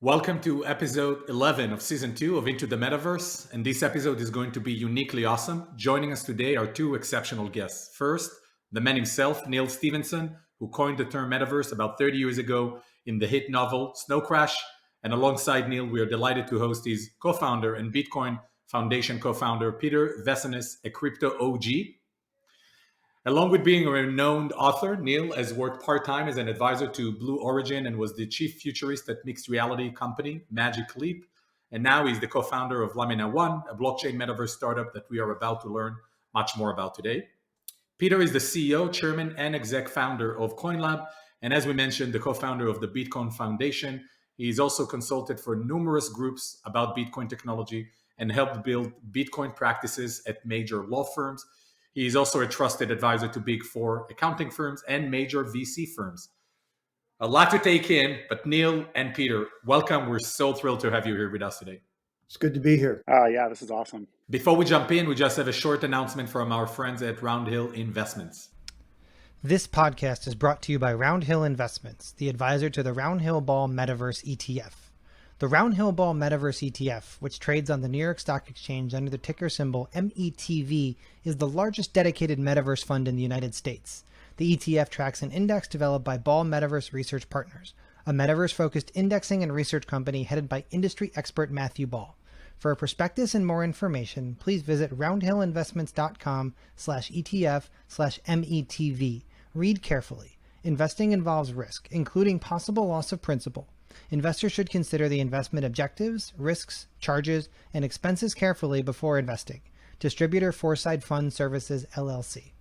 Welcome to episode 11 of season 2 of Into the Metaverse. And this episode is going to be uniquely awesome. Joining us today are two exceptional guests. First, the man himself, Neal Stephenson, who coined the term Metaverse about 30 years ago in the hit novel Snow Crash. And alongside Neal, we are delighted to host his co founder and Bitcoin Foundation co founder, Peter Vessenes, a crypto OG. Along with being a renowned author, Neal has worked part-time as an advisor to Blue Origin and was the chief futurist at mixed reality company Magic Leap. And now he's the co-founder of Lamina1, a blockchain metaverse startup that we are about to learn much more about today. Peter is the CEO, chairman, and exec founder of CoinLab. And as we mentioned, the co-founder of the Bitcoin Foundation. He's also consulted for numerous groups about Bitcoin technology and helped build Bitcoin practices at major law firms. He is also a trusted advisor to Big Four accounting firms and major VC firms. A lot to take in, but Neal and Peter, welcome. We're so thrilled to have you here with us today. It's good to be here. Yeah, this is awesome. Before we jump in, we just have a short announcement from our friends at Roundhill Investments. This podcast is brought to you by Roundhill Investments, the advisor to the Roundhill Ball Metaverse ETF. The Roundhill Ball Metaverse ETF, which trades on the New York Stock Exchange under the ticker symbol METV, is the largest dedicated metaverse fund in the United States. The ETF tracks an index developed by Ball Metaverse Research Partners, a metaverse-focused indexing and research company headed by industry expert Matthew Ball. For a prospectus and more information, please visit roundhillinvestments.com/ETF/METV. Read carefully. Investing involves risk, including possible loss of principal. Investors should consider the investment objectives, risks, charges, and expenses carefully before investing. Distributor Foreside Fund Services, LLC.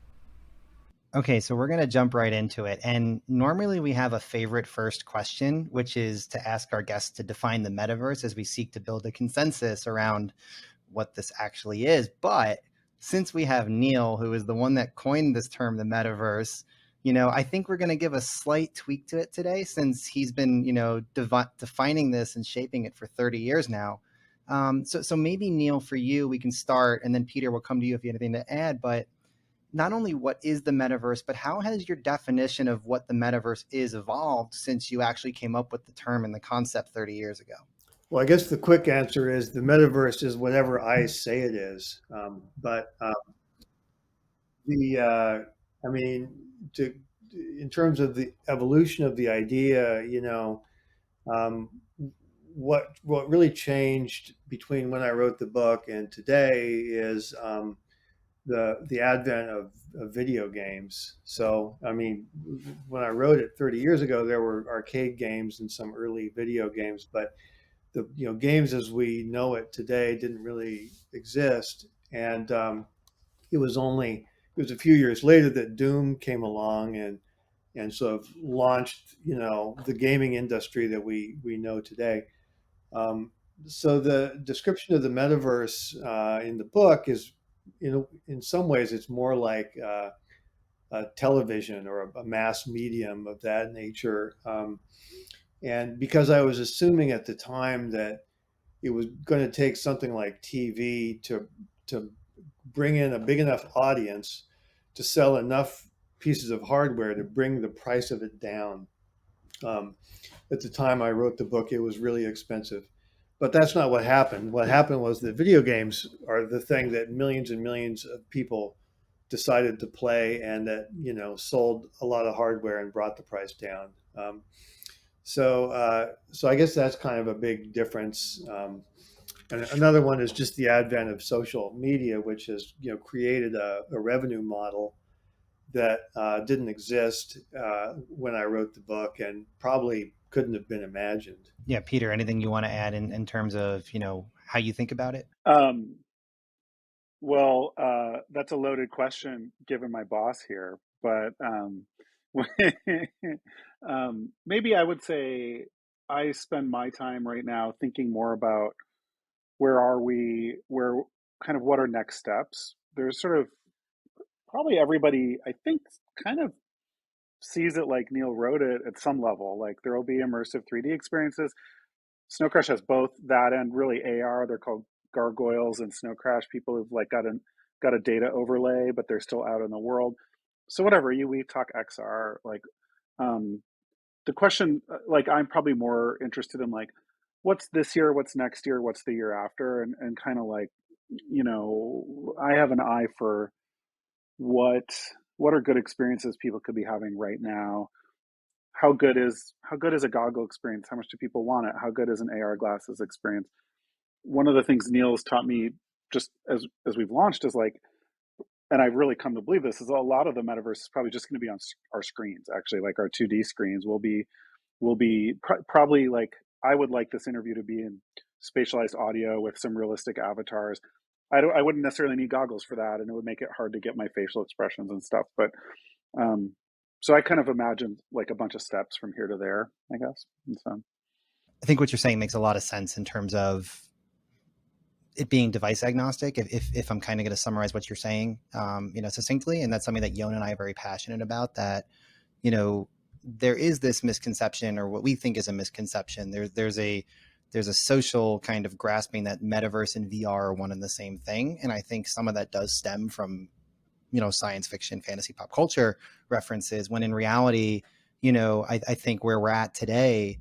Okay, so we're going to jump right into it. And normally we have a favorite first question, which is to ask our guests to define the metaverse as we seek to build a consensus around what this actually is. But since we have Neal, who is the one that coined this term, the metaverse, I think we're going to give a slight tweak to it today since he's been, defining this and shaping it for 30 years now. So maybe, Neal, for you, we can start, and then Peter will come to you if you have anything to add. But not only what is the metaverse, but how has your definition of what the metaverse is evolved since you actually came up with the term and the concept 30 years ago? Well, I guess the quick answer is the metaverse is whatever I say it is. In terms of the evolution of the idea, what really changed between when I wrote the book and today is the advent of video games. So, when I wrote it 30 years ago, there were arcade games and some early video games, but the games as we know it today didn't really exist. And it was a few years later that Doom came along and sort of launched the gaming industry that we know today. So the description of the metaverse in the book is, in some ways, it's more like a television or a mass medium of that nature. And because I was assuming at the time that it was going to take something like TV to bring in a big enough audience to sell enough pieces of hardware to bring the price of it down. At the time I wrote the book, it was really expensive. But that's not what happened. What happened was that video games are the thing that millions and millions of people decided to play, and that sold a lot of hardware and brought the price down. So I guess that's kind of a big difference. And another one is just the advent of social media, which has created a revenue model that didn't exist when I wrote the book, and probably couldn't have been imagined. Yeah, Peter, anything you want to add in terms of, how you think about it? That's a loaded question given my boss here, but maybe I would say I spend my time right now thinking more about where are we, what are next steps. There's sort of probably everybody, I think, kind of sees it like Neal wrote it at some level. Like there will be immersive 3D experiences. Snow Crash has both that and really AR. They're called gargoyles and Snow Crash. People who've got a data overlay, but they're still out in the world. So whatever, we talk XR. The question, I'm probably more interested in what's this year, what's next year, what's the year after, and kind of like, I have an eye for what are good experiences people could be having right now. How good is a goggle experience? How much do people want it? How good is an AR glasses experience? One of the things Neal's taught me just as we've launched is like, and I've really come to believe this, is a lot of the metaverse is probably just going to be on our screens. Actually, like our 2D screens will be probably like, I would like this interview to be in spatialized audio with some realistic avatars. I wouldn't necessarily need goggles for that, and it would make it hard to get my facial expressions and stuff. But um, so I kind of imagined like a bunch of steps from here to there, I guess. And so I think what you're saying makes a lot of sense in terms of it being device agnostic. If I'm kind of going to summarize what you're saying, succinctly, and that's something that Yon and I are very passionate about. That there is this misconception, or what we think is a misconception. There's a social kind of grasping that metaverse and VR are one and the same thing, and I think some of that does stem from science fiction, fantasy, pop culture references. When in reality, I think where we're at today,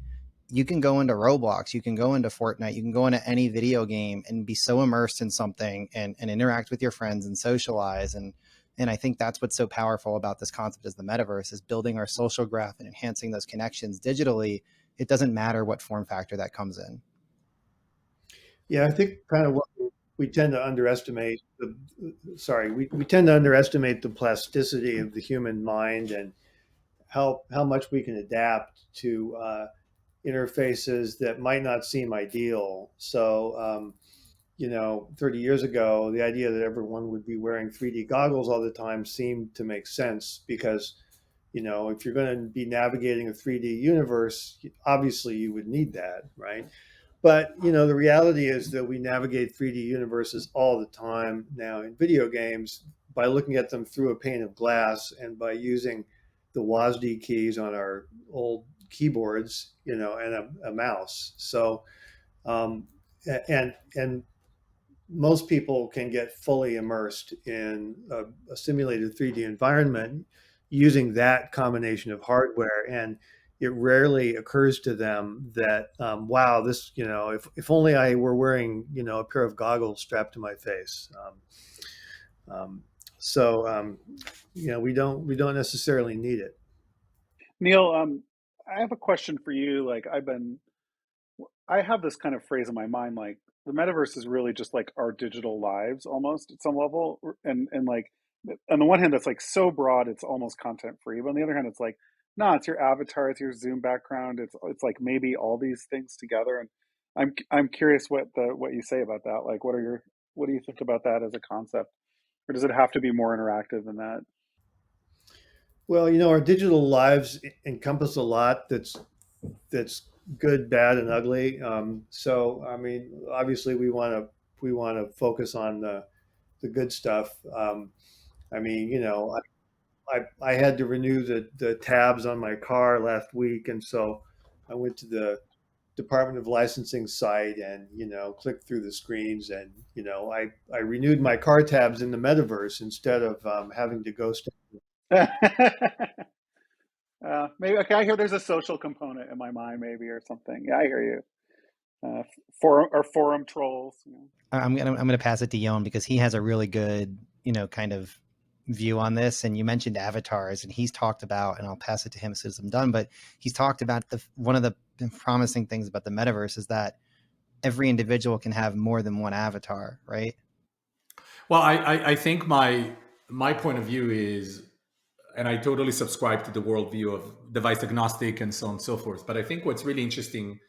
you can go into Roblox, you can go into Fortnite, you can go into any video game and be so immersed in something and interact with your friends and socialize. And I think that's what's so powerful about this concept as the metaverse, is building our social graph and enhancing those connections digitally. It doesn't matter what form factor that comes in. Yeah, I think kind of what we tend to underestimate we tend to underestimate the plasticity of the human mind, and how much we can adapt to interfaces that might not seem ideal. So 30 years ago, the idea that everyone would be wearing 3D goggles all the time seemed to make sense, because if you're going to be navigating a 3D universe, obviously you would need that, right? But the reality is that we navigate 3D universes all the time now in video games by looking at them through a pane of glass, and by using the WASD keys on our old keyboards, and a mouse. So, and most people can get fully immersed in a simulated 3D environment using that combination of hardware. And it rarely occurs to them that, wow, this, if only I were wearing, a pair of goggles strapped to my face. We don't necessarily need it. Neal, I have a question for you. Like I have this kind of phrase in my mind, like the metaverse is really just like our digital lives almost at some level. And like, on the one hand, that's like so broad, it's almost content free. But on the other hand, it's like, no, it's your avatar, it's your Zoom background. It's like maybe all these things together. And I'm curious what you say about that. Like, what do you think about that as a concept? Or does it have to be more interactive than that? Well, our digital lives encompass a lot that's good, bad, and ugly. So, I mean, obviously, we want to focus on the good stuff. I mean, I had to renew the tabs on my car last week, and so I went to the Department of Licensing site and clicked through the screens, and I renewed my car tabs in the metaverse instead of having to go. Maybe okay. I hear there's a social component in my mind, maybe, or something. Yeah, I hear you. Forum trolls. I'm gonna pass it to Yon because he has a really good kind of view on this. And you mentioned avatars, and he's talked about, and I'll pass it to him as soon as I'm done. But he's talked about one of the promising things about the metaverse is that every individual can have more than one avatar, right? Well, I think my point of view is, and I totally subscribe to the worldview of device agnostic and so on and so forth. But I think what's really interesting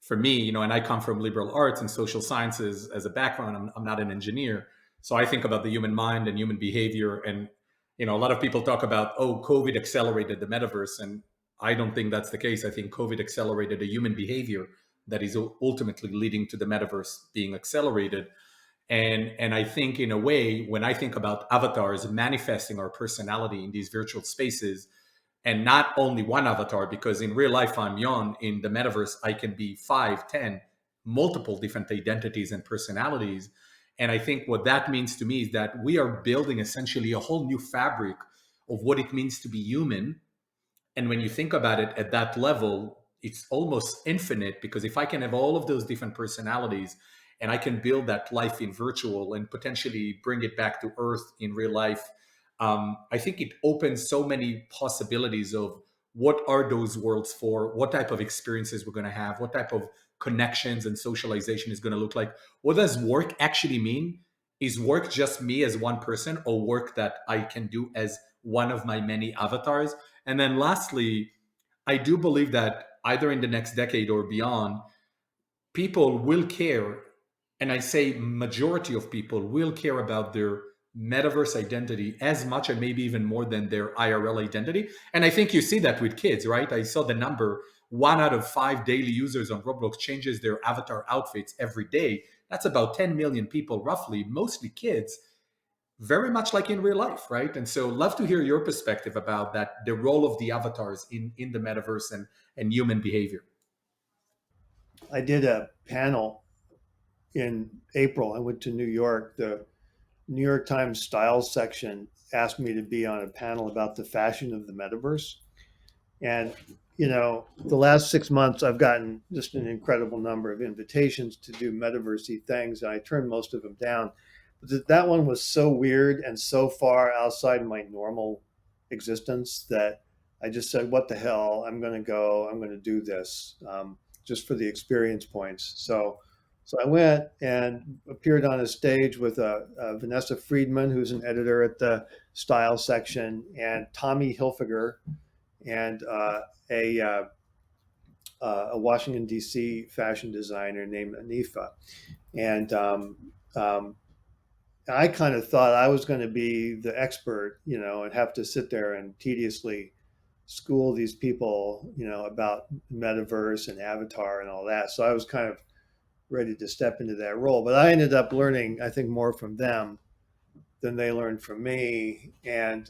for me, and I come from liberal arts and social sciences as a background. I'm not an engineer. So I think about the human mind and human behavior. And, a lot of people talk about, oh, COVID accelerated the metaverse. And I don't think that's the case. I think COVID accelerated a human behavior that is ultimately leading to the metaverse being accelerated. And I think in a way, when I think about avatars manifesting our personality in these virtual spaces, and not only one avatar, because in real life I'm Yon, in the metaverse I can be 5, 10, multiple different identities and personalities. And I think what that means to me is that we are building essentially a whole new fabric of what it means to be human. And when you think about it at that level, it's almost infinite, because if I can have all of those different personalities and I can build that life in virtual and potentially bring it back to earth in real life, I think it opens so many possibilities of what are those worlds for, what type of experiences we're going to have, what type of connections and socialization is going to look like. What does work actually mean? Is work just me as one person, or work that I can do as one of my many avatars? And then lastly, I do believe that either in the next decade or beyond, people will care, and I say majority of people will care about their metaverse identity as much and maybe even more than their IRL identity. And I think you see that with kids, right? I saw the number, 1 out of 5 daily users on Roblox changes their avatar outfits every day. That's about 10 million people roughly, mostly kids, very much like in real life, right? And so love to hear your perspective about that, the role of the avatars in the metaverse and human behavior. I did a panel in April. I went to New York. The New York Times Styles section asked me to be on a panel about the fashion of the metaverse. And, the last 6 months, I've gotten just an incredible number of invitations to do metaversey things, and I turned most of them down. But that one was so weird and so far outside my normal existence that I just said, what the hell? I'm going to go. I'm going to do this just for the experience points. So I went and appeared on a stage with Vanessa Friedman, who's an editor at the Style section, and Tommy Hilfiger, and a, uh, a Washington D.C. fashion designer named Anifa. And I kind of thought I was going to be the expert, and have to sit there and tediously school these people, about metaverse and avatar and all that. So I was kind of ready to step into that role. But I ended up learning, I think, more from them than they learned from me. And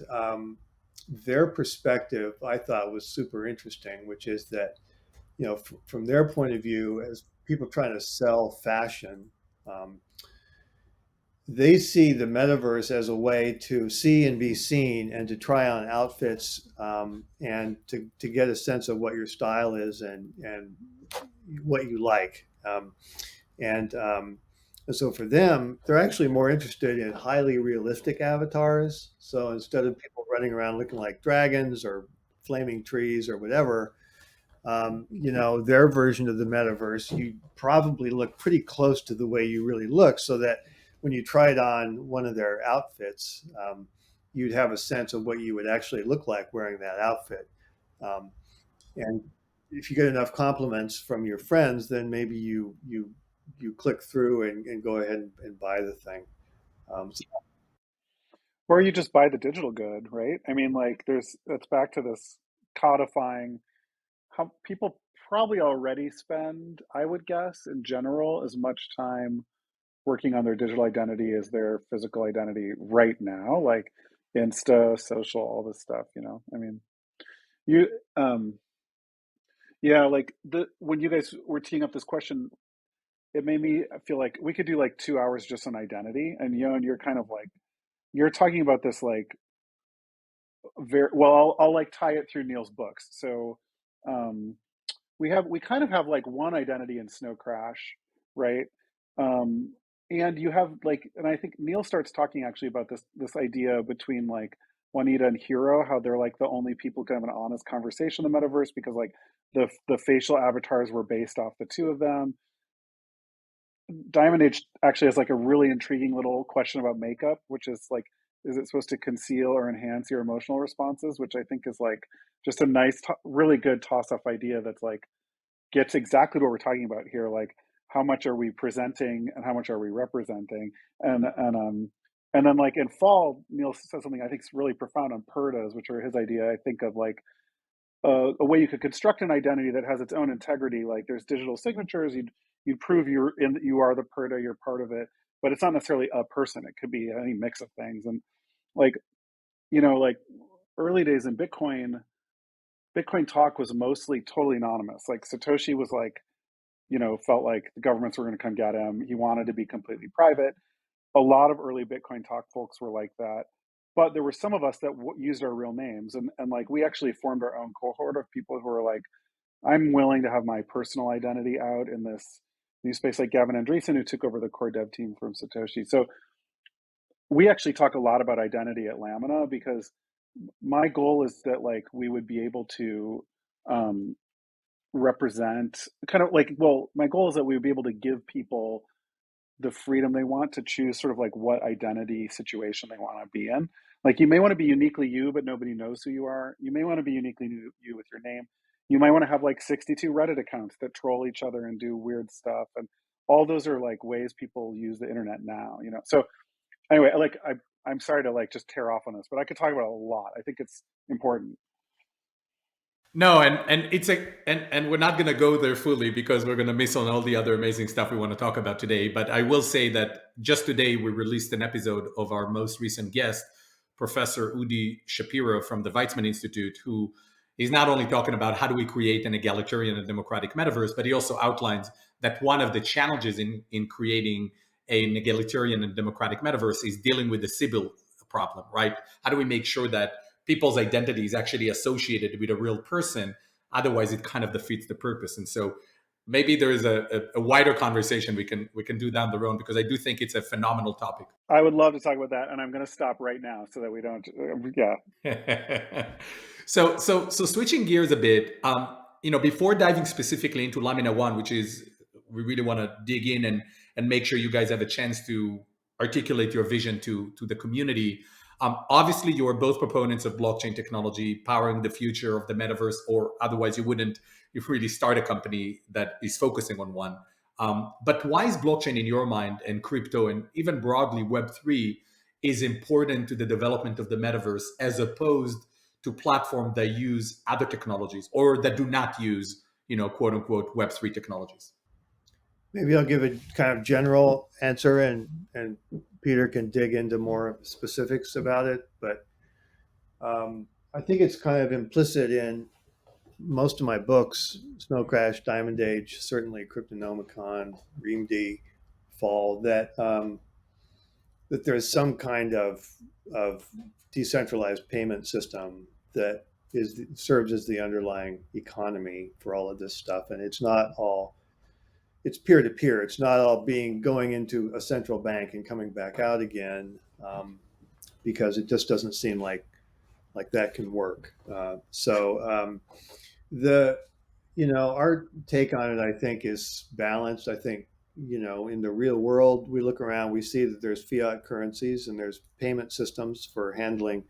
their perspective, I thought, was super interesting, which is that, from their point of view, as people trying to sell fashion, um, they see the metaverse as a way to see and be seen and to try on outfits, and to get a sense of what your style is and what you like. And so for them, they're actually more interested in highly realistic avatars. So instead of people running around looking like dragons or flaming trees or whatever, their version of the metaverse, you probably look pretty close to the way you really look, so that when you tried on one of their outfits, you'd have a sense of what you would actually look like wearing that outfit. And if you get enough compliments from your friends, then maybe you click through and go ahead and buy the thing. So Or you just buy the digital good, right? I mean, like, it's back to this codifying how people probably already spend, I would guess, in general, as much time working on their digital identity as their physical identity right now, like Insta, social, all this stuff. I mean, you, yeah, like when you guys were teeing up this question, it made me feel like we could do like 2 hours just on identity. And you're kind of like, you're talking about this like very well. I'll like tie it through Neal's books. So um, we kind of have like one identity in Snow Crash, right? Um, and you have like, and I think Neal starts talking actually about this idea between like Juanita and Hero, how they're like the only people who can have an honest conversation in the metaverse because like the facial avatars were based off the two of them. Diamond Age actually has like a really intriguing little question about makeup, which is like, is it supposed to conceal or enhance your emotional responses? Which I think is like just a nice, really good toss-off idea that's like gets exactly what we're talking about here. Like, how much are we presenting and how much are we representing? And then like in Fall, Neal says something I think is really profound on PERDAs, which are his idea. I think of like a way you could construct an identity that has its own integrity. Like there's digital signatures. You'd prove you are the PERDA, you're part of it, but it's not necessarily a person. It could be any mix of things. And like like early days in Bitcoin talk was mostly totally anonymous. Like Satoshi was like felt like the governments were going to come get him. He wanted to be completely private. A lot of early Bitcoin talk folks were like that. But there were some of us that used our real names. And like we actually formed our own cohort of people who were like, I'm willing to have my personal identity out in this new space, like Gavin Andreessen, who took over the core dev team from Satoshi. So we actually talk a lot about identity at Lamina, because my goal is that like we would be able to represent kind of like, well, my goal is that we would be able to give people the freedom they want to choose sort of like what identity situation they want to be in. Like you may want to be uniquely you, but nobody knows who you are. You may want to be uniquely you with your name. You might want to have like 62 Reddit accounts that troll each other and do weird stuff. And all those are like ways people use the internet now, you know? So anyway, like I'm sorry to like just tear off on this, but I could talk about it a lot. I think it's important. No, and it's and we're not going to go there fully because we're going to miss on all the other amazing stuff we want to talk about today. But I will say that just today we released an episode of our most recent guest, Professor Udi Shapiro from the Weizmann Institute, who is not only talking about how do we create an egalitarian and democratic metaverse, but he also outlines that one of the challenges in creating an egalitarian and democratic metaverse is dealing with the Sybil problem, right? How do we make sure that people's identity is actually associated with a real person? Otherwise, it kind of defeats the purpose. And so maybe there is a wider conversation we can do down the road, because I do think it's a phenomenal topic. I would love to talk about that, and I'm going to stop right now so that we don't. Yeah. So switching gears a bit, before diving specifically into Lamina1, which is we really want to dig in and make sure you guys have a chance to articulate your vision to the community. Obviously, you are both proponents of blockchain technology powering the future of the metaverse, or otherwise you wouldn't really start a company that is focusing on one. But why is blockchain in your mind, and crypto, and even broadly Web3 is important to the development of the metaverse, as opposed to platforms that use other technologies or that do not use, quote unquote, Web3 technologies? Maybe I'll give a kind of general answer, and Peter can dig into more specifics about it. But I think it's kind of implicit in most of my books: Snow Crash, Diamond Age, certainly Cryptonomicon, ReamD, Fall, that there's some kind of decentralized payment system that serves as the underlying economy for all of this stuff, and it's not all. It's peer to peer. It's not all going into a central bank and coming back out again, because it just doesn't seem like that can work. Our take on it, I think, is balanced. I think, in the real world, we look around, we see that there's fiat currencies and there's payment systems for handling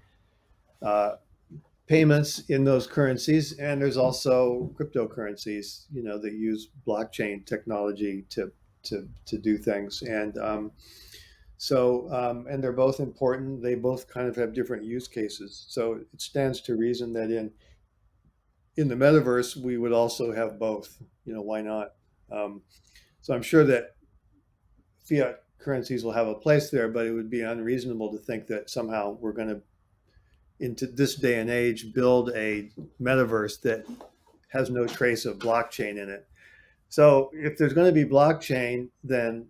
payments in those currencies, and there's also cryptocurrencies, that use blockchain technology to do things, and and they're both important. They both kind of have different use cases. So it stands to reason that in the metaverse we would also have both. Why not? So I'm sure that fiat currencies will have a place there, but it would be unreasonable to think that somehow we're going to, into this day and age, build a metaverse that has no trace of blockchain in it. So if there's going to be blockchain, then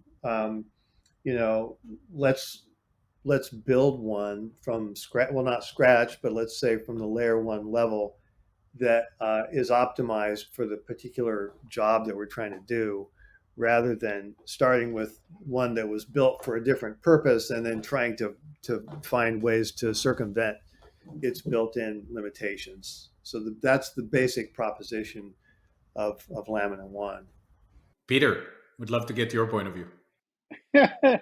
let's build one from scratch. Well, not scratch, but let's say from the layer one level that is optimized for the particular job that we're trying to do, rather than starting with one that was built for a different purpose and then trying to find ways to circumvent its built-in limitations. So that's the basic proposition of Lamina1. Peter, would love to get your point of view. I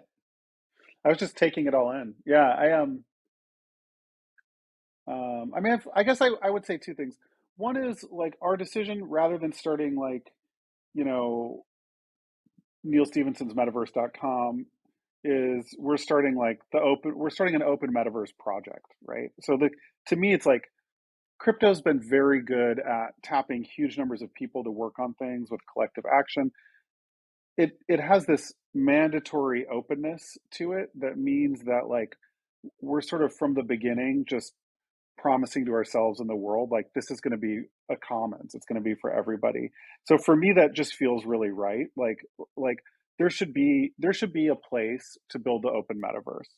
was just taking it all in. Yeah, I mean, I guess I would say two things. One is like our decision, rather than starting like, Neal Stephenson's Metaverse.com, is we're starting an open metaverse project, right? So to me, it's like crypto's been very good at tapping huge numbers of people to work on things with collective action. It has this mandatory openness to it that means that like we're sort of from the beginning just promising to ourselves and the world, like this is going to be a commons, it's going to be for everybody. So for me, that just feels really right. Like there should be a place to build the open metaverse.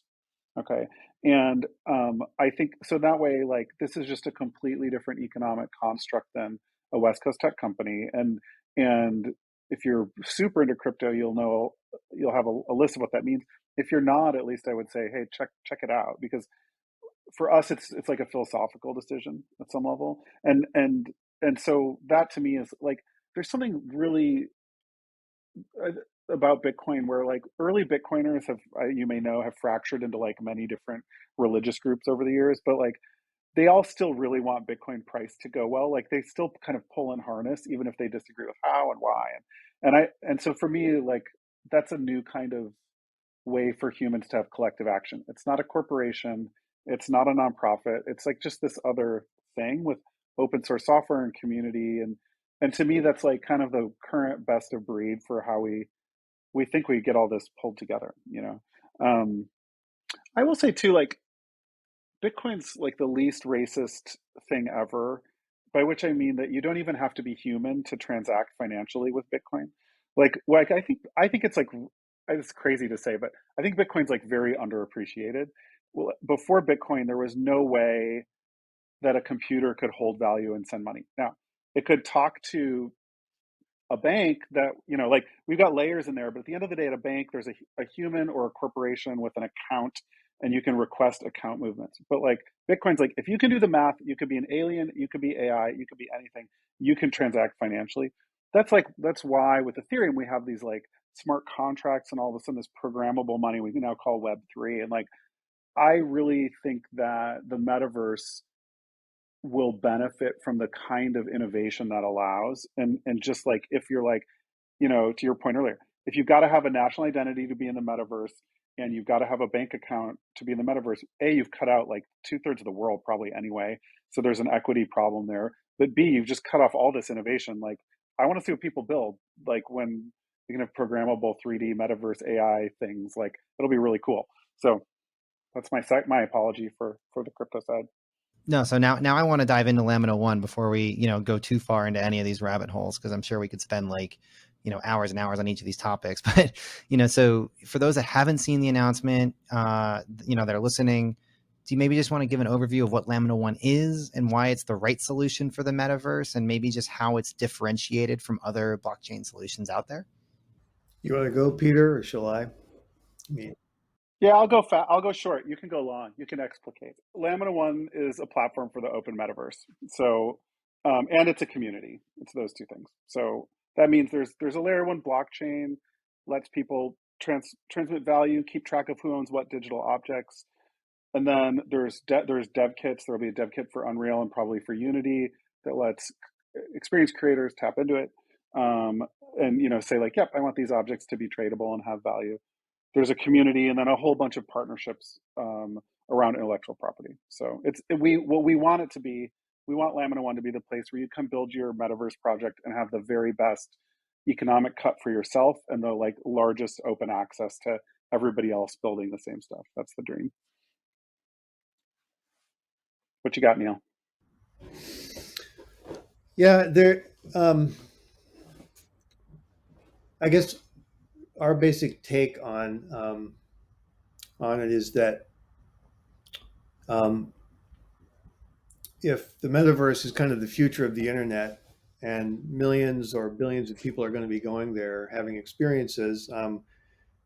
Okay. And I think so that way, like this is just a completely different economic construct than a West Coast tech company, and if you're super into crypto, you'll have a list of what that means. If you're not, at least I would say, hey, check it out, because for us, it's like a philosophical decision at some level, and so that to me is like, there's something really about Bitcoin where like early Bitcoiners have, you may know, have fractured into like many different religious groups over the years, but like they all still really want Bitcoin price to go well. Like they still kind of pull in harness, even if they disagree with how and why. And so for me, like that's a new kind of way for humans to have collective action. It's not a corporation. It's not a nonprofit. It's like just this other thing with open source software and community. And to me, that's like kind of the current best of breed for how we think we get all this pulled together, you know? I will say too, like Bitcoin's like the least racist thing ever, by which I mean that you don't even have to be human to transact financially with Bitcoin. Like I think it's like, it's crazy to say, but I think Bitcoin's like very underappreciated. Well, before Bitcoin, there was no way that a computer could hold value and send money. Now, it could talk to a bank that, you know, like we've got layers in there, but at the end of the day, at a bank, there's a human or a corporation with an account, and you can request account movements. But like Bitcoin's like, if you can do the math, you could be an alien, you could be AI, you could be anything, you can transact financially. That's why with Ethereum we have these like smart contracts, and all of a sudden this programmable money we can now call Web3. And like I really think that the metaverse will benefit from the kind of innovation that allows. And just like, if you're like, you know, to your point earlier, if you've got to have a national identity to be in the metaverse, and you've got to have a bank account to be in the metaverse, A, you've cut out like 2/3 of the world probably anyway, so there's an equity problem there. But B, you've just cut off all this innovation. Like I want to see what people build, like when you can have programmable 3D metaverse AI things, like it'll be really cool. So that's my apology for the crypto side. No, so now I want to dive into Lamina1 before we, go too far into any of these rabbit holes, because I'm sure we could spend like, hours and hours on each of these topics. But, so for those that haven't seen the announcement, that are listening, do you maybe just want to give an overview of what Lamina1 is and why it's the right solution for the metaverse, and maybe just how it's differentiated from other blockchain solutions out there? You want to go, Peter, or shall I? Yeah, I'll go fast. I'll go short. You can go long. You can explicate. Lamina1 is a platform for the open metaverse. So, and it's a community. It's those two things. So that means there's a layer one blockchain, lets people transmit value, keep track of who owns what digital objects, and then there's dev kits. There'll be a dev kit for Unreal and probably for Unity that lets experienced creators tap into it, and say like, yep, I want these objects to be tradable and have value. There's a community, and then a whole bunch of partnerships around intellectual property. So what we want it to be. We want Lamina1 to be the place where you come build your metaverse project and have the very best economic cut for yourself, and the like largest open access to everybody else building the same stuff. That's the dream. What you got, Neal? Yeah, I guess our basic take on it is that if the metaverse is kind of the future of the internet, and millions or billions of people are going to be going there having experiences,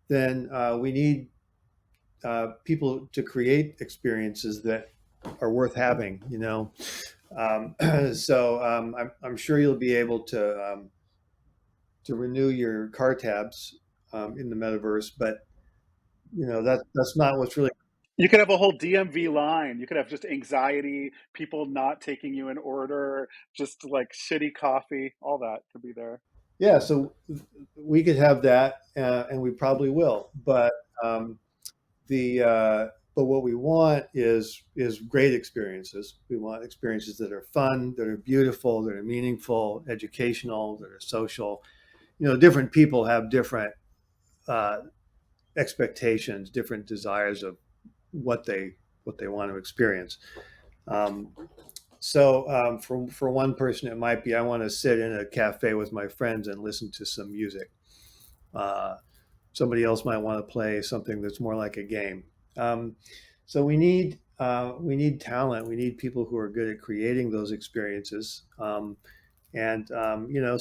then we need people to create experiences that are worth having. I'm sure you'll be able to renew your car tabs in the metaverse, but that's not what's really. You could have a whole DMV line. You could have just anxiety, people not taking you in order, just like shitty coffee. All that could be there. Yeah, so we could have that, and we probably will. But but what we want is great experiences. We want experiences that are fun, that are beautiful, that are meaningful, educational, that are social. Different people have different expectations, different desires of what they want to experience. For one person, it might be, I want to sit in a cafe with my friends and listen to some music. Somebody else might want to play something that's more like a game. So we need talent. We need people who are good at creating those experiences. And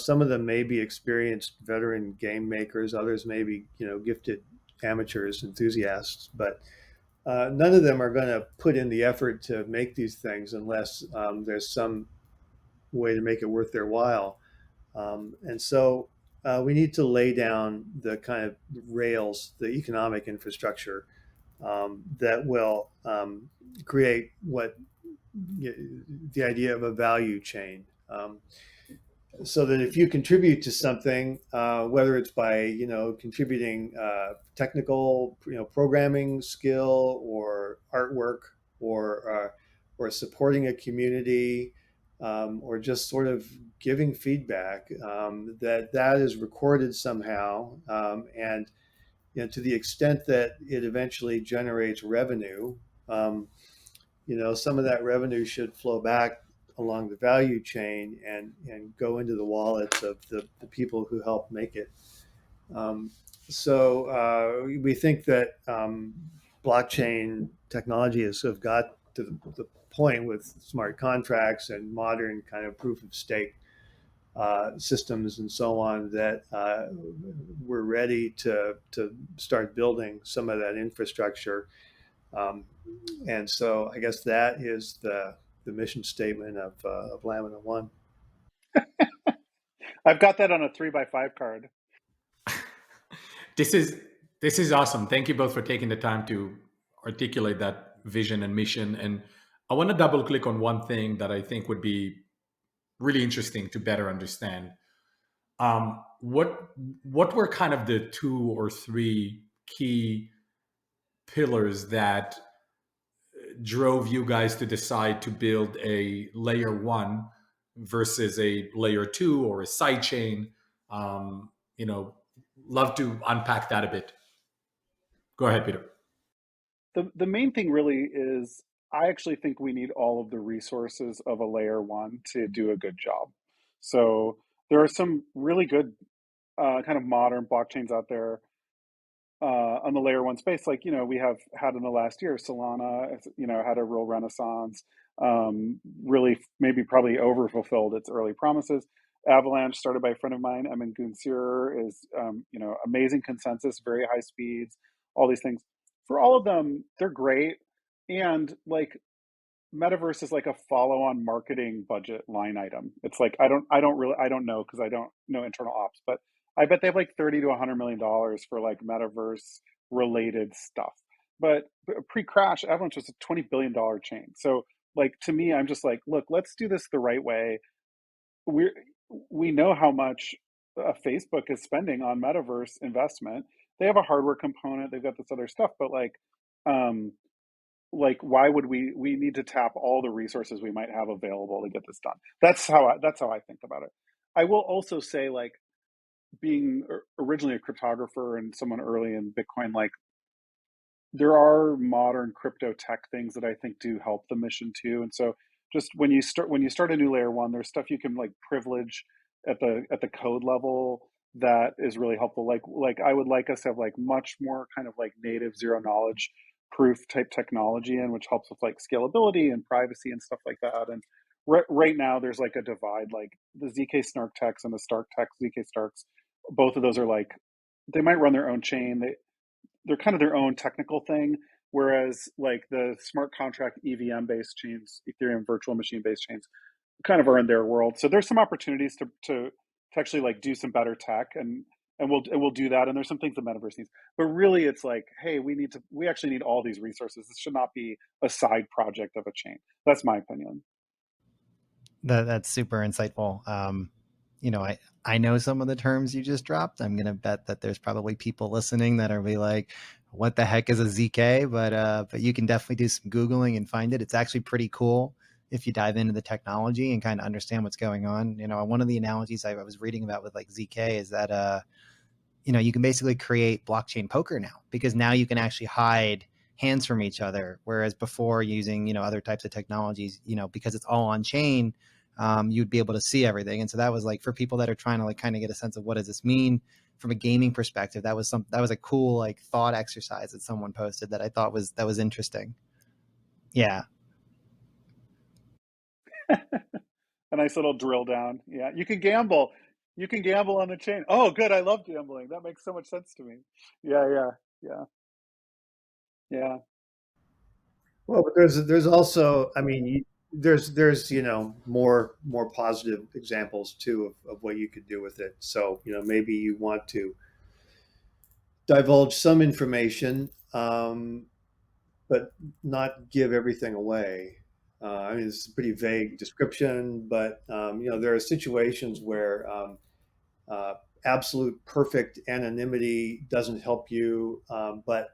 some of them may be experienced veteran game makers, others may be gifted amateurs, enthusiasts, but none of them are going to put in the effort to make these things unless there's some way to make it worth their while. And so we need to lay down the kind of rails, the economic infrastructure that will create what the idea of a value chain. So that if you contribute to something, whether it's by contributing technical programming skill or artwork or supporting a community or just sort of giving feedback, that is recorded somehow, and to the extent that it eventually generates revenue, some of that revenue should flow back along the value chain and go into the wallets of the people who help make it. So we think that blockchain technology has sort of got to the point with smart contracts and modern kind of proof of stake systems and so on that we're ready to start building some of that infrastructure. And so I guess that is the mission statement of Lamina1. I've got that on a 3x5 card. This is awesome. Thank you both for taking the time to articulate that vision and mission. And I want to double click on one thing that I think would be really interesting to better understand. What were kind of the 2 or 3 key pillars that drove you guys to decide to build a layer 1 versus a layer 2 or a side chain? Love to unpack that a bit. Go ahead, Peter. The main thing really is I actually think we need all of the resources of a layer 1 to do a good job. So there are some really good kind of modern blockchains out there on the layer 1 space. Like, we have had in the last year, Solana, had a real renaissance, really maybe probably overfulfilled its early promises. Avalanche, started by a friend of mine, Emin Gunsirer, is, amazing consensus, very high speeds, all these things. For all of them, they're great. And like Metaverse is like a follow-on marketing budget line item. It's like I don't know because I don't know internal ops, but I bet they have like 30 to 100 million dollars for like Metaverse related stuff. But pre-crash, Avalanche was a $20 billion chain. So like to me, I'm just like, look, let's do this the right way. We know how much Facebook is spending on Metaverse investment. They have a hardware component. They've got this other stuff, but um, why would we need to tap all the resources we might have available to get this done? That's how I think about it. I will also say, like, being originally a cryptographer and someone early in Bitcoin, like, there are modern crypto tech things that I think do help the mission too. And so just when you start a new layer 1, there's stuff you can like privilege at the code level that is really helpful. Like I would like us to have like much more kind of like native zero knowledge proof type technology in, which helps with like scalability and privacy and stuff like that. And right now there's like a divide, like the ZK Snark techs and the Stark techs, ZK Starks, both of those are like, they might run their own chain. They're kind of their own technical thing, whereas like the smart contract EVM based chains, Ethereum virtual machine based chains, kind of are in their world. So there's some opportunities to actually like do some better tech, and we'll do that. And there's some things the Metaverse needs, but really it's like, hey, we actually need all these resources. This should not be a side project of a chain. That's my opinion. That's super insightful. I know some of the terms you just dropped. I'm gonna bet that there's probably people listening that are be like, "What the heck is a ZK?" But you can definitely do some googling and find it. It's actually pretty cool if you dive into the technology and kind of understand what's going on. One of the analogies I was reading about with like ZK is that you can basically create blockchain poker now, because now you can actually hide hands from each other, whereas before using other types of technologies, because it's all on chain, you'd be able to see everything. And so that was like, for people that are trying to like kind of get a sense of what does this mean from a gaming perspective, that was a cool like thought exercise that someone posted that I thought was interesting. Yeah. A nice little drill down. Yeah, you can gamble. You can gamble on the chain. Oh, good. I love gambling. That makes so much sense to me. Yeah, yeah, yeah, yeah. Well, but there's also, I mean, there's more positive examples too of what you could do with it. So maybe you want to divulge some information, but not give everything away. I mean, it's a pretty vague description, but there are situations where uh, absolute perfect anonymity doesn't help you, but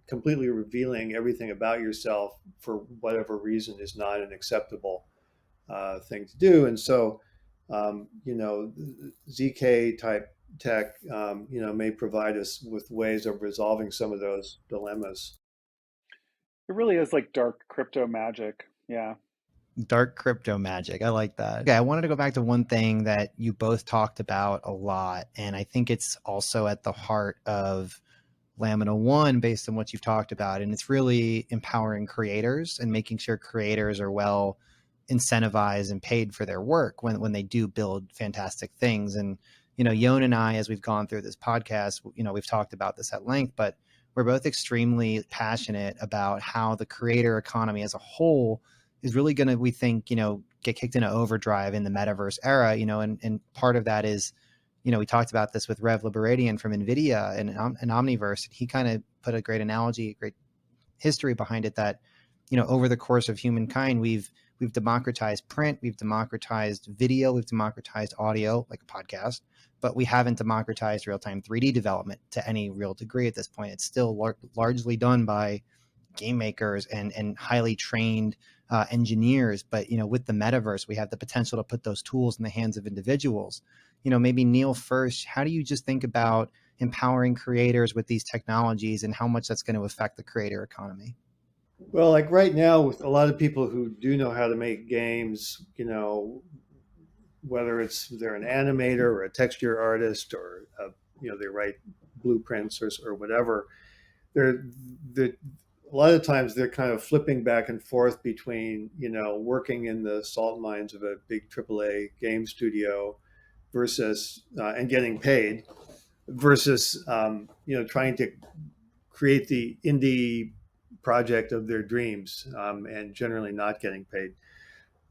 completely revealing everything about yourself for whatever reason is not an acceptable thing to do. And so, ZK type tech, may provide us with ways of resolving some of those dilemmas. It really is like dark crypto magic. Yeah. Dark crypto magic. I like that. Okay, I wanted to go back to one thing that you both talked about a lot, and I think it's also at the heart of Lamina1 based on what you've talked about, and it's really empowering creators and making sure creators are well incentivized and paid for their work when they do build fantastic things. And Yon and I, as we've gone through this podcast, we've talked about this at length, but we're both extremely passionate about how the creator economy as a whole is really going to, we think, get kicked into overdrive in the metaverse era, and part of that is, we talked about this with Rev Liberadian from NVIDIA and Omniverse. He kind of put a great analogy, a great history behind it that, over the course of humankind, we've democratized print, we've democratized video, we've democratized audio, like a podcast, but we haven't democratized real-time 3D development to any real degree at this point. It's still largely done by game makers and highly trained engineers. But with the metaverse, we have the potential to put those tools in the hands of individuals. Maybe Neal first, how do you just think about empowering creators with these technologies and how much that's going to affect the creator economy? Well, like right now, with a lot of people who do know how to make games, whether they're an animator or a texture artist or they write blueprints or whatever, they're a lot of times they're kind of flipping back and forth between working in the salt mines of a big AAA game studio versus and getting paid versus trying to create the indie project of their dreams, and generally not getting paid.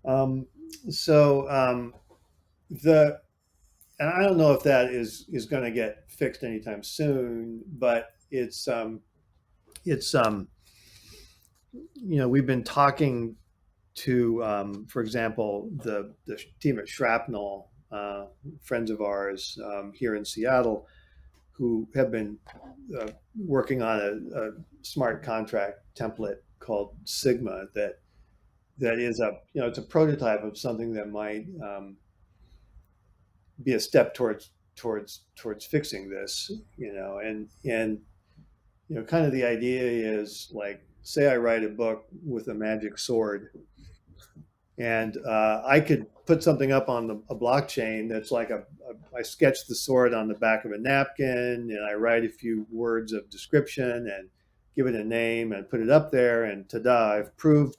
Um, so the and I don't know if that is going to get fixed anytime soon, but it's we've been talking to, for example, the team at Shrapnel, friends of ours here in Seattle, who have been working on a smart contract template called Sigma that is it's a prototype of something that might be a step towards fixing this, and kind of the idea is like, say I write a book with a magic sword, and I could put something up on a blockchain that's like I sketch the sword on the back of a napkin, and I write a few words of description and give it a name and put it up there, and ta-da, I've proved,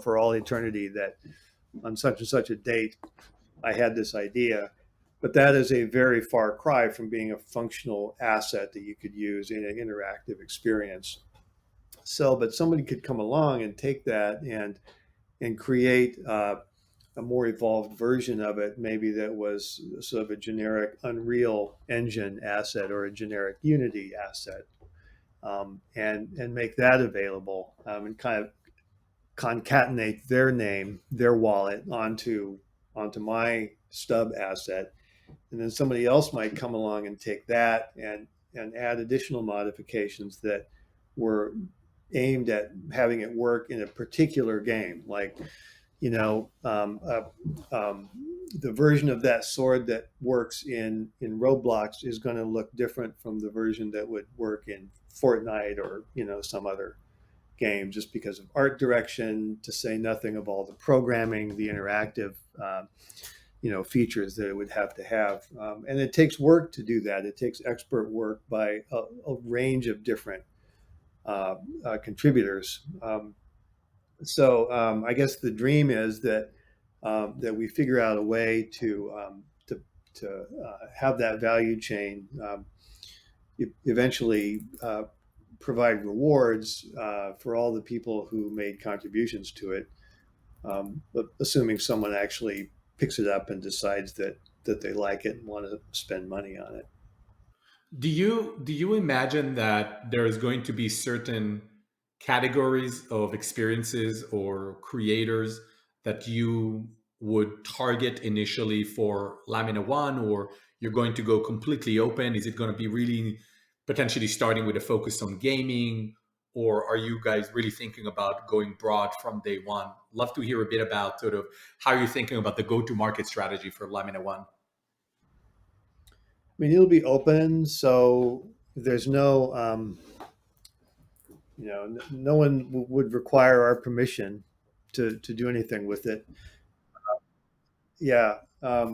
for all eternity that on such and such a date I had this idea. But that is a very far cry from being a functional asset that you could use in an interactive experience. So, but somebody could come along and take that and create a more evolved version of it, maybe that was sort of a generic Unreal Engine asset or a generic Unity asset, and make that available, and kind of concatenate their name, their wallet onto my stub asset, and then somebody else might come along and take that and add additional modifications that were aimed at having it work in a particular game, like the version of that sword that works in Roblox is going to look different from the version that would work in Fortnite or some other game, just because of art direction, to say nothing of all the programming, the interactive features that it would have to have. And it takes work to do that. It takes expert work by a range of different contributors. So I guess the dream is that that we figure out a way to have that value chain eventually provide rewards for all the people who made contributions to it, but assuming someone actually picks it up and decides that they like it and want to spend money on it. Do you imagine that there is going to be certain categories of experiences or creators that you would target initially for Lamina1, or you're going to go completely open? Is it going to be really potentially starting with a focus on gaming, or are you guys really thinking about going broad from day one? Love to hear a bit about sort of how you're thinking about the go-to-market strategy for Lamina1. I mean, it'll be open, so there's no, no one would require our permission to do anything with it. Yeah. I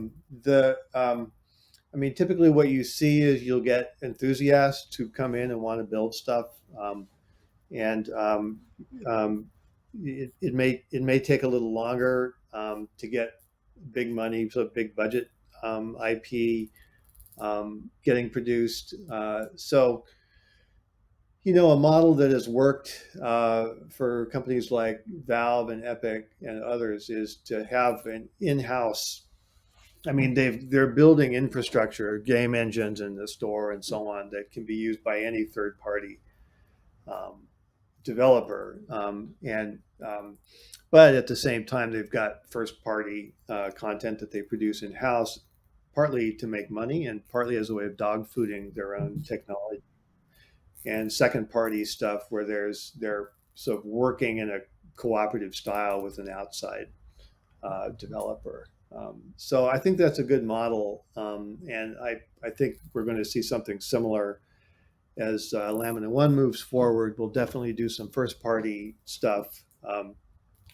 mean, typically what you see is you'll get enthusiasts who come in and want to build stuff, and it may take a little longer to get big money, so big budget IP getting produced. So, a model that has worked for companies like Valve and Epic and others is to have an in-house. I mean, they're building infrastructure, game engines in the store and so on that can be used by any third-party developer, but at the same time, they've got first-party content that they produce in-house, partly to make money and partly as a way of dog fooding their own technology, and second-party stuff where they're sort of working in a cooperative style with an outside developer. So I think that's a good model, and I think we're going to see something similar as Lamina1 moves forward. We'll definitely do some first-party stuff.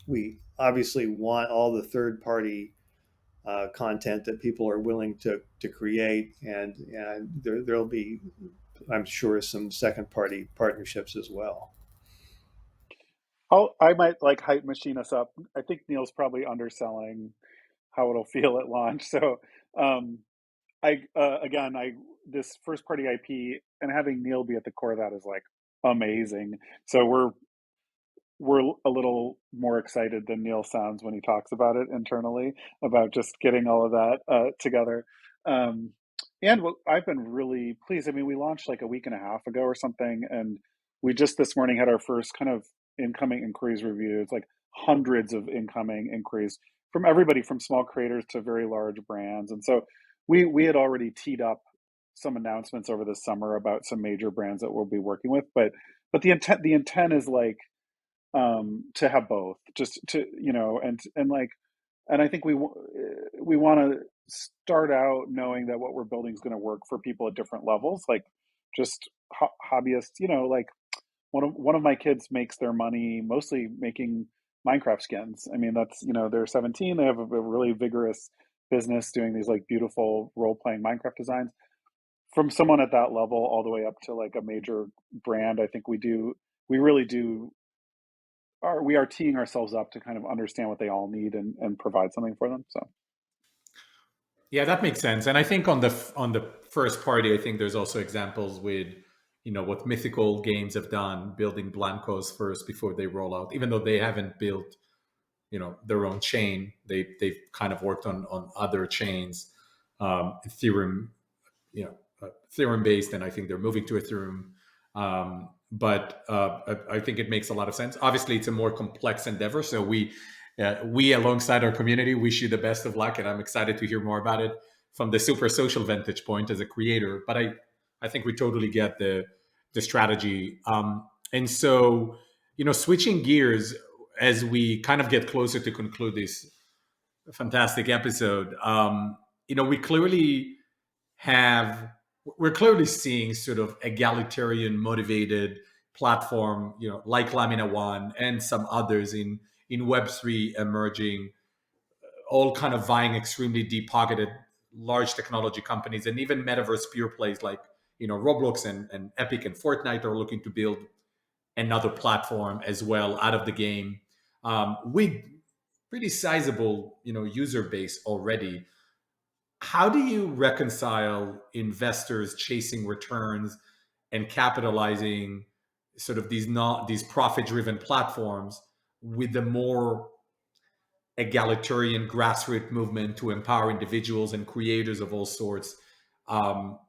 We obviously want all the third-party content that people are willing to create, and there'll be, I'm sure, some second-party partnerships as well. I might like hype machine us up. I think Neal's probably underselling how it'll feel at launch. So, again, this first party IP and having Neal be at the core of that is like amazing. So we're a little more excited than Neal sounds when he talks about it internally, about just getting all of that together. And what I've been really pleased. I mean, we launched like a week and a half ago or something, and we just this morning had our first kind of incoming inquiries review. It's like hundreds of incoming inquiries from everybody from small creators to very large brands. And so we had already teed up some announcements over the summer about some major brands that we'll be working with, but the intent is like to have both, just to and like, and I think we want to start out knowing that what we're building is going to work for people at different levels, like just hobbyists. Like one of my kids makes their money mostly making Minecraft skins. I mean, that's they're 17. They have a really vigorous business doing these like beautiful role playing Minecraft designs. From someone at that level all the way up to like a major brand, I think we really do we are teeing ourselves up to kind of understand what they all need and provide something for them. So Yeah, that makes sense. And I think on the first party, I think there's also examples with, what Mythical Games have done, building Blancos first before they roll out. Even though they haven't built, their own chain, they've kind of worked on other chains, Ethereum, Ethereum based, and I think they're moving to Ethereum. But I think it makes a lot of sense. Obviously, it's a more complex endeavor, so we alongside our community wish you the best of luck, and I'm excited to hear more about it from the super social vantage point as a creator. But I think we totally get the strategy. And so, switching gears as we kind of get closer to conclude this fantastic episode, we're clearly seeing sort of egalitarian motivated platform, like Lamina1 and some others in Web3 emerging, all kind of vying extremely deep pocketed large technology companies, and even metaverse pure plays like Roblox and Epic and Fortnite are looking to build another platform as well out of the game. We pretty sizable, user base already. How do you reconcile investors chasing returns and capitalizing sort of these profit driven platforms with the more egalitarian grassroots movement to empower individuals and creators of all sorts, um,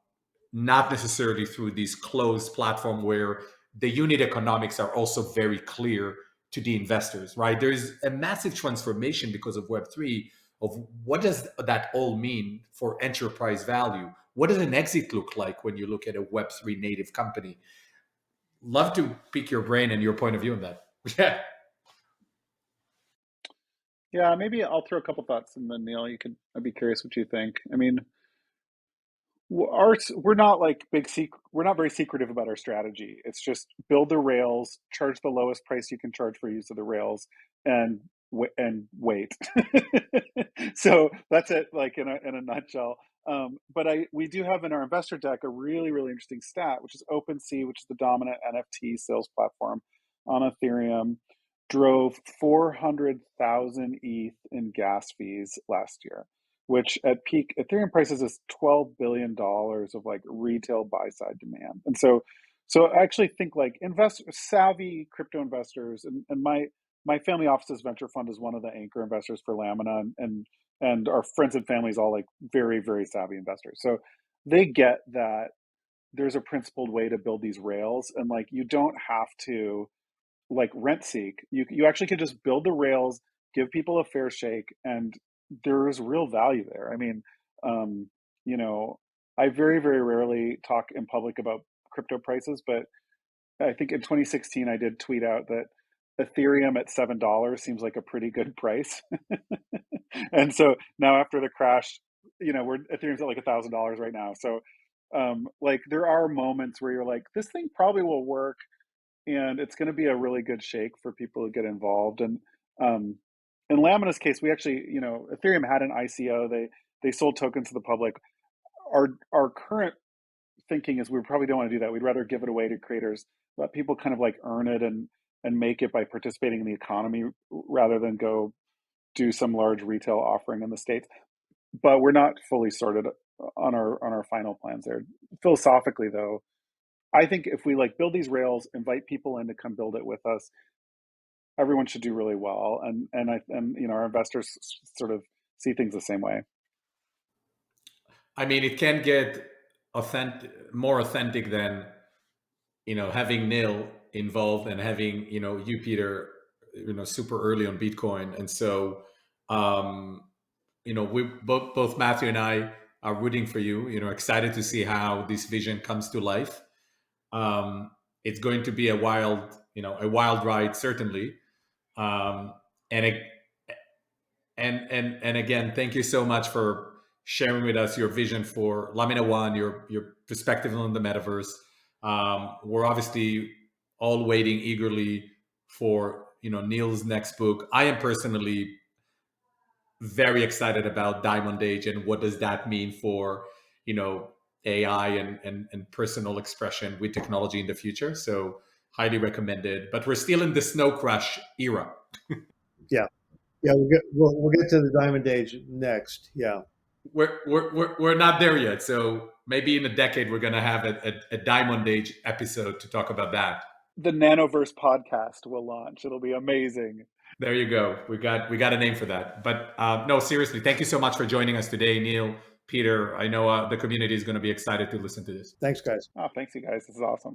not necessarily through these closed platform where the unit economics are also very clear to the investors, right? There's a massive transformation because of Web3 of what does that all mean for enterprise value? What does an exit look like when you look at a Web3 native company? Love to pick your brain and your point of view on that. Yeah. Yeah, maybe I'll throw a couple thoughts and then Neal, I'd be curious what you think. I mean, we're not like we're not very secretive about our strategy. It's just build the rails, charge the lowest price you can charge for use of the rails, and wait. So that's it, like in a nutshell. But we do have in our investor deck a really interesting stat, which is OpenSea, which is the dominant NFT sales platform on Ethereum, drove 400,000 ETH in gas fees last year, which at peak Ethereum prices is $12 billion of like retail buy side demand. And so I actually think like savvy crypto investors, and my family office's venture fund is one of the anchor investors for Lamina, and our friends and families all like very savvy investors. So they get that there's a principled way to build these rails, and like you don't have to like rent seek. You actually can just build the rails, give people a fair shake, and there is real value there. I mean, you know, I very rarely talk in public about crypto prices, but I think in 2016 I did tweet out that Ethereum at $7 seems like a pretty good price. And so now after the crash, Ethereum's at like $1,000 right now. So like there are moments where you're like, this thing probably will work, and it's going to be a really good shake for people to get involved. And in Lamina's case, we actually, Ethereum had an ICO. They sold tokens to the public. Our current thinking is we probably don't want to do that. We'd rather give it away to creators, let people kind of like earn it and make it by participating in the economy rather than go do some large retail offering in the States. But we're not fully sorted on our final plans there. Philosophically, though, I think if we like build these rails, invite people in to come build it with us, everyone should do really well. And our investors sort of see things the same way. I mean, it can get more authentic than having Neal involved and having you, Peter, super early on Bitcoin. And so we both Matthew and I are rooting for you, excited to see how this vision comes to life. It's going to be a wild ride, certainly. And again, thank you so much for sharing with us your vision for Lamina1, your perspective on the metaverse. We're obviously all waiting eagerly for Neal's next book. I am personally very excited about Diamond Age and what does that mean for AI and personal expression with technology in the future. So highly recommended. But we're still in the snow crash era. Yeah, we'll get to the Diamond Age next. Yeah, we're not there yet. So maybe in a decade we're gonna have a Diamond Age episode to talk about that. The Nanoverse podcast will launch. It'll be amazing. There you go. We got a name for that. But no, seriously, thank you so much for joining us today, Neal, Peter. I know the community is going to be excited to listen to this. Thanks, guys. Oh, thanks, you guys. This is awesome.